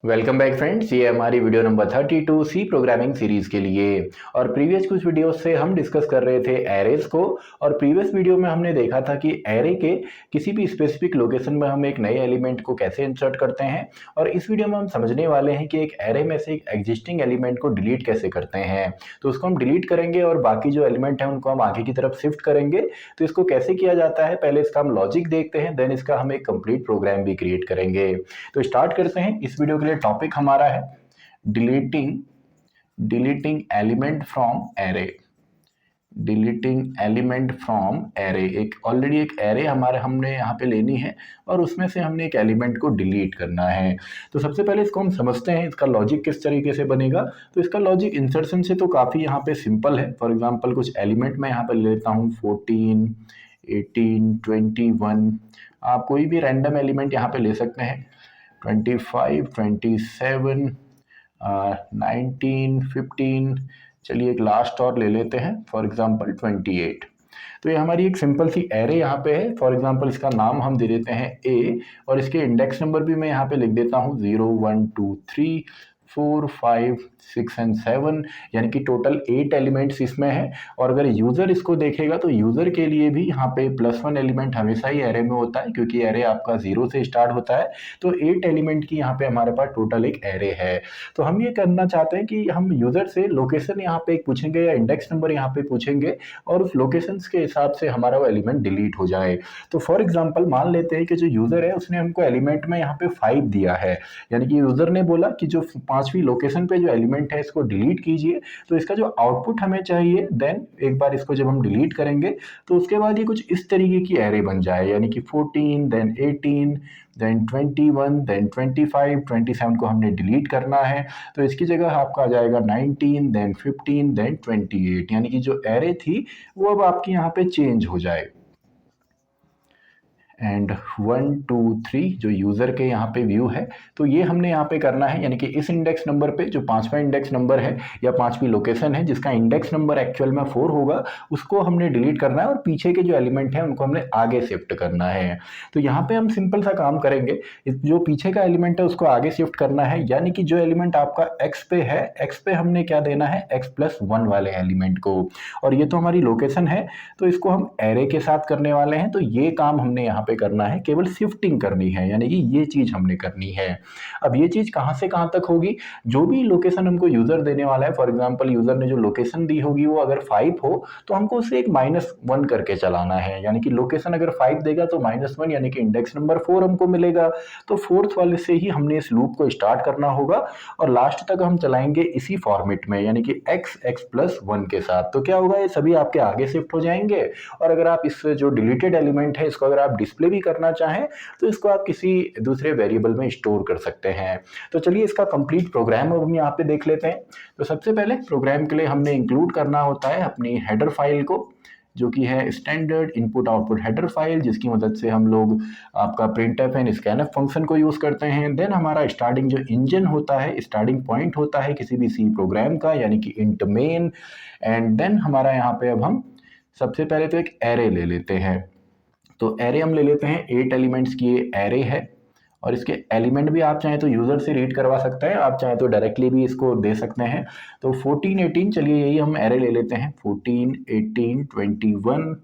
Welcome back friends, ये हमारी video number 32 C programming series के लिए। और प्रीवियस कुछ वीडियोस से हम डिस्कस कर रहे थे एरेज को। और प्रीवियस वीडियो में हमने देखा था कि एरे के किसी भी स्पेसिफिक लोकेशन में हम एक नए एलिमेंट को कैसे इंसर्ट करते हैं। और इस वीडियो में हम समझने वाले हैं कि एक एरे में से एक एग्जिस्टिंग एलिमेंट को डिलीट कैसे करते हैं। तो उसको हम डिलीट करेंगे और बाकी जो एलिमेंट है उनको हम आगे की तरफ शिफ्ट करेंगे। तो इसको कैसे किया जाता है, पहले इसका हम लॉजिक देखते हैं, देन इसका हम एक कंप्लीट प्रोग्राम भी क्रिएट करेंगे। तो स्टार्ट करते हैं। इस वीडियो के लिए टॉपिक हमारा है deleting element from array. Deleting element from array, एक ऑलरेडी एक एरे हमने यहाँ पे लेनी है और उसमें से हमने एक एलिमेंट को डिलीट करना है। तो सबसे पहले इसको हम समझते हैं, इसका लॉजिक किस तरीके से बनेगा। तो इसका लॉजिक इंसर्शन से तो काफ़ी यहाँ पे सिंपल है। फॉर एग्जांपल कुछ एलिमेंट मैं यहाँ पे ले लेता हूँ 14, 18, 21। आप कोई भी रैंडम एलिमेंट यहाँ पे ले सकते हैं, 25, 27, 19, 15। चलिए एक लास्ट और ले लेते हैं, फॉर एग्जांपल 28। तो ये हमारी एक सिंपल सी एरे यहाँ पे है। फॉर एग्जांपल इसका नाम हम दे देते हैं ए, और इसके इंडेक्स नंबर भी मैं यहाँ पे लिख देता हूँ 0, 1, 2, 3, 4, 5, 6 एंड 7, यानी कि टोटल 8 एलिमेंट्स इसमें है। और अगर यूज़र इसको देखेगा तो यूज़र के लिए भी यहाँ पे +1 एलिमेंट हमेशा ही एरे में होता है, क्योंकि एरे आपका 0 से स्टार्ट होता है। तो 8 एलिमेंट की यहाँ पे हमारे पास टोटल एक एरे है। तो हम ये करना चाहते हैं कि हम यूज़र से लोकेशन यहाँ पे पूछेंगे या इंडेक्स नंबर यहाँ पे पूछेंगे, और उस लोकेशन के हिसाब से हमारा वो एलिमेंट डिलीट हो जाए। तो फॉर एग्जाम्पल मान लेते हैं कि जो यूज़र है उसने हमको एलिमेंट में यहाँ पे 5 दिया है, यानी कि यूज़र ने बोला कि जो 5वीं लोकेशन पे जो एलिमेंट है इसको डिलीट कीजिए। तो इसका जो आउटपुट हमें चाहिए, देन एक बार इसको जब हम डिलीट करेंगे तो उसके बाद ये कुछ इस तरीके की एरे बन जाए, यानी कि 14, देन 18, देन 21, देन 25, 27 को हमने डिलीट करना है। तो इसकी जगह आपका आ जाएगा 19, देन 15, देन 28, यानी कि जो एरे थी वो अब आपकी यहाँ पे चेंज हो जाए। एंड 1, 2, 3 जो यूज़र के यहाँ पे व्यू है, तो ये हमने यहाँ पे करना है, यानी कि इस इंडेक्स नंबर पे जो 5वां इंडेक्स नंबर है या 5वीं लोकेशन है जिसका इंडेक्स नंबर एक्चुअल में 4 होगा, उसको हमने डिलीट करना है और पीछे के जो एलिमेंट है उनको हमने आगे शिफ्ट करना है। तो यहाँ पे हम सिंपल सा काम करेंगे, जो पीछे का एलिमेंट है उसको आगे शिफ्ट करना है, यानी कि जो एलिमेंट आपका एक्स पे है, एक्स पे हमने क्या देना है, x+1 वाले एलिमेंट को। और ये तो हमारी लोकेशन है, तो इसको हम एरे के साथ करने वाले हैं। तो ये काम हमने यहाँ पे करना है, केवल शिफ्टिंग करनी है, यानी कि ये चीज हमने करनी है। अब ये चीज कहां से कहां तक होगी, जो भी लोकेशन हमको यूजर देने वाला है, फॉर एग्जांपल यूजर ने जो लोकेशन दी होगी वो अगर 5 हो तो हमको उसे एक -1 करके चलाना है, यानी कि लोकेशन अगर 5 देगा तो -1, यानी कि इंडेक्स नंबर 4 हमको मिलेगा। तो 4th वाले से ही हमने इस लूप को स्टार्ट करना होगा और लास्ट तक हम चलाएंगे इसी फॉर्मेट में, यानी कि x+1 के साथ। तो क्या होगा, ये सभी आपके आगे शिफ्ट हो जाएंगे। और अगर आप इस जो डिलीटेड एलिमेंट है इसको अगर आप डिस्प्ले भी करना चाहें तो इसको आप किसी दूसरे वेरिएबल में स्टोर कर सकते हैं। तो चलिए इसका कंप्लीट प्रोग्राम हम यहाँ पे देख लेते हैं। तो सबसे पहले प्रोग्राम के लिए हमने इंक्लूड करना होता है अपनी हेडर फाइल को, जो कि है standard input output header file, जिसकी मदद से हम लोग आपका printf एंड scanf फंक्शन को यूज़ करते हैं। देन हमारा स्टार्टिंग जो इंजन होता है, स्टार्टिंग पॉइंट होता है किसी भी सी प्रोग्राम का, यानी कि इंट मेन। एंड देन हमारा यहाँ पे अब हम सबसे पहले तो एक एरे ले लेते हैं। तो एरे हम ले लेते हैं, 8 एलिमेंट्स की ये एरे है, और इसके एलिमेंट भी आप चाहें तो यूज़र से रीड करवा सकते हैं, आप चाहें तो डायरेक्टली भी इसको दे सकते हैं। तो 14, 18, चलिए यही हम एरे ले लेते हैं, 14, 18, 21,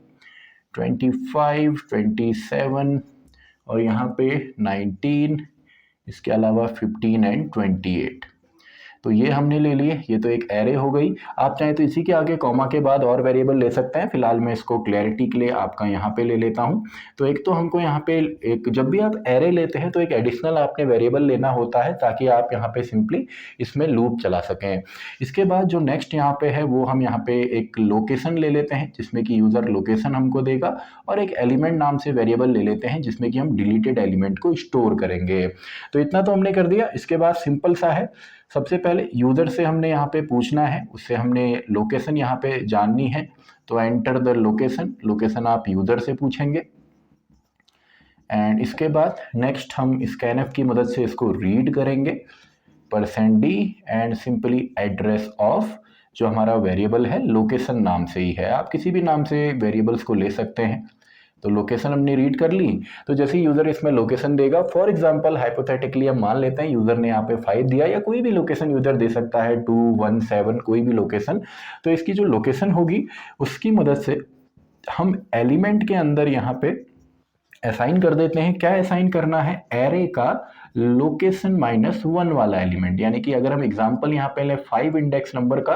25, 27 और यहाँ पे 19, इसके अलावा 15 एंड 28। तो ये हमने ले लिए, ये तो एक एरे हो गई। आप चाहें तो इसी के आगे कॉमा के बाद और वेरिएबल ले सकते हैं, फिलहाल मैं इसको क्लैरिटी के लिए आपका यहाँ पे ले लेता हूँ। तो एक तो हमको यहाँ पे एक, जब भी आप एरे लेते हैं तो एक एडिशनल आपने वेरिएबल लेना होता है ताकि आप यहाँ पे सिंपली इसमें लूप चला सकें। इसके बाद जो नेक्स्ट यहाँ पे है वो हम यहाँ पे एक लोकेशन ले लेते हैं जिसमें कि यूज़र लोकेशन हमको देगा, और एक एलिमेंट नाम से वेरिएबल ले लेते हैं जिसमें कि हम डिलीटेड एलिमेंट को स्टोर करेंगे। तो इतना तो हमने कर दिया। इसके बाद सिंपल सा है, सबसे पहले यूज़र से हमने यहाँ पे पूछना है, उससे हमने लोकेशन यहाँ पे जाननी है। तो एंटर द लोकेशन, लोकेशन आप यूज़र से पूछेंगे। एंड इसके बाद नेक्स्ट हम scanf की मदद से इसको रीड करेंगे, %d and simply address of जो हमारा वेरिएबल है लोकेशन नाम से ही है, आप किसी भी नाम से वेरिएबल्स को ले सकते हैं। तो लोकेशन हमने रीड कर ली। तो जैसे यूज़र इसमें लोकेशन देगा, फॉर एग्जांपल हाइपोथेटिकली हम मान लेते हैं यूज़र ने यहाँ पे 5 दिया, या कोई भी लोकेशन यूज़र दे सकता है 2 1 7 कोई भी लोकेशन। तो इसकी जो लोकेशन होगी उसकी मदद से हम एलिमेंट के अंदर यहाँ पे असाइन कर देते हैं। क्या असाइन करना है? एरे का लोकेशन -1 वाला एलिमेंट। यानी कि अगर हम एग्जांपल यहाँ पे लें 5 इंडेक्स नंबर का,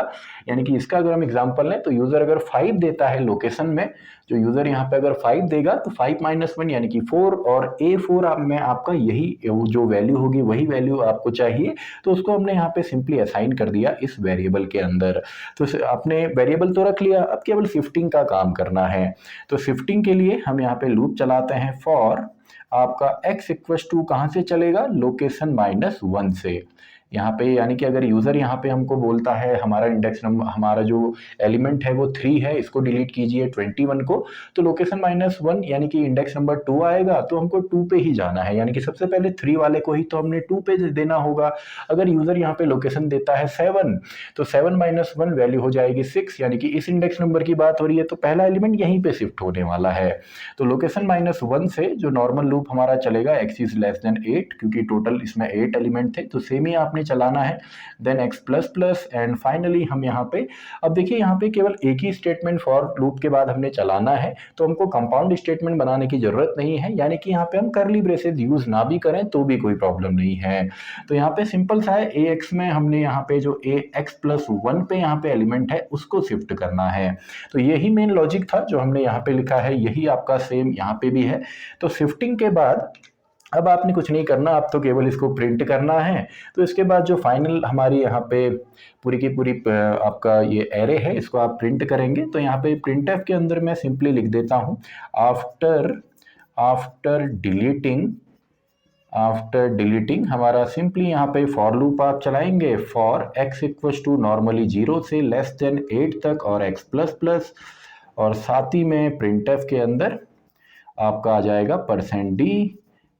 यानी कि इसका अगर हम एग्जांपल लें तो यूजर अगर 5 देता है लोकेशन में, जो यूजर यहाँ पे अगर 5 देगा तो 5 - 1 यानी कि 4, और A4 में आपका यही जो वैल्यू होगी वही वैल्यू आपको चाहिए। तो उसको हमने यहाँ पे सिंपली असाइन कर दिया इस वेरिएबल के अंदर। तो आपने वेरिएबल तो रख लिया, अब केवल शिफ्टिंग का काम करना है। तो शिफ्टिंग के लिए हम यहाँ पे लूप चलाते हैं फॉर आपका x इक्वस टू कहाँ से चलेगा? लोकेशन -1 से। यहाँ पे यानी कि अगर यूज़र यहाँ पे हमको बोलता है हमारा इंडेक्स नंबर, हमारा जो एलिमेंट है वो 3 है, इसको डिलीट कीजिए 21 को, तो लोकेशन -1 यानी कि इंडेक्स नंबर 2 आएगा, तो हमको 2 पे ही जाना है। यानी कि सबसे पहले 3 वाले को ही तो हमने 2 पे देना होगा। अगर यूज़र यहाँ पे लोकेशन देता है 7, तो 7 - 1 वैल्यू हो जाएगी 6, यानी कि इस इंडेक्स नंबर की बात हो रही है, तो पहला एलिमेंट यहीं पे शिफ्ट होने वाला है। तो लोकेशन -1 से जो नॉर्मल लूप हमारा चलेगा x इज लेस देन 8, क्योंकि टोटल इसमें 8 एलिमेंट थे, तो सेम ही आपने चलाना है। Then x plus plus and finally हम यहाँ पे, अब देखिए यहाँ पे केवल एक ही स्टेटमेंट फॉर लूप के बाद हमने चलाना है, तो हमको कंपाउंड स्टेटमेंट बनाने की जरूरत नहीं है। यानी कि यहाँ पे हम करली ब्रेसेस यूज ना भी करें तो भी कोई प्रॉब्लम नहीं है। तो यहाँ पे सिंपल सा है, ax में हमने यहाँ पे जो ax+1 पे यहाँ पे एलिमेंट है उसको शिफ्ट करना है। तो यही मेन लॉजिक था जो हमने यहाँ पे लिखा है, यही आपका सेम यहाँ पे भी है। तो शिफ्टिंग के बाद अब आपने कुछ नहीं करना, आप तो केवल इसको प्रिंट करना है। तो इसके बाद जो फाइनल हमारी यहाँ पे पूरी की पूरी आपका ये एरे है, इसको आप प्रिंट करेंगे। तो यहाँ पे printf के अंदर मैं सिंपली लिख देता हूँ आफ्टर डिलीटिंग हमारा सिंपली यहाँ पे फॉर लूप आप चलाएंगे for x equals to normally 0 से लेस देन 8 तक और x प्लस प्लस, और साथ ही में printf के अंदर आपका आ जाएगा %d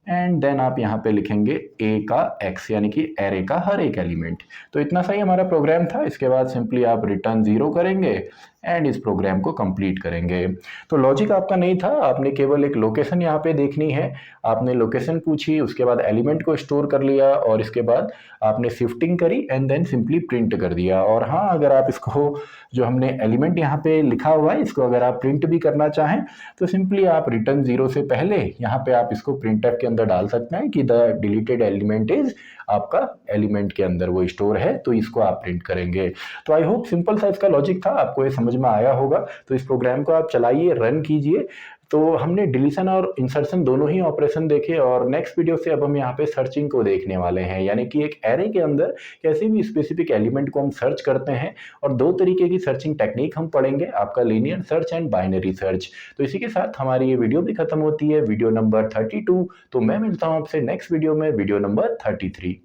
एंड देन आप यहाँ पे लिखेंगे a का x, यानी कि एरे का हर एक एलिमेंट। तो इतना सही हमारा प्रोग्राम था। इसके बाद सिंपली आप रिटर्न 0 करेंगे एंड इस प्रोग्राम को कंप्लीट करेंगे। तो लॉजिक आपका नहीं था, आपने केवल एक लोकेशन यहाँ पे देखनी है। आपने लोकेशन पूछी, उसके बाद एलिमेंट को स्टोर कर लिया, और इसके बाद आपने शिफ्टिंग करी एंड देन सिंपली प्रिंट कर दिया। और हाँ, अगर आप इसको जो हमने एलिमेंट यहाँ पे लिखा हुआ है इसको अगर आप प्रिंट भी करना चाहें तो सिंपली आप रिटर्न 0 से पहले यहाँ पे आप इसको printf के अंदर डाल सकते हैं कि द डिलीटेड एलिमेंट इज आपका एलिमेंट के अंदर वो स्टोर है, तो इसको आप प्रिंट करेंगे। तो आई होप सिंपल सा इसका लॉजिक था, आपको ये समझ में आया होगा। तो इस प्रोग्राम को आप चलाइए, रन कीजिए। तो हमने डिलीशन और इंसर्शन दोनों ही ऑपरेशन देखे, और नेक्स्ट वीडियो से अब हम यहाँ पे सर्चिंग को देखने वाले हैं, यानी कि एक एरे के अंदर कैसे भी स्पेसिफिक एलिमेंट को हम सर्च करते हैं। और दो तरीके की सर्चिंग टेक्निक हम पढ़ेंगे, आपका linear search and binary search. तो इसी के साथ हमारी ये वीडियो भी खत्म होती है, वीडियो नंबर 32। तो मैं मिलता हूँ आपसे नेक्स्ट वीडियो में, वीडियो नंबर 33।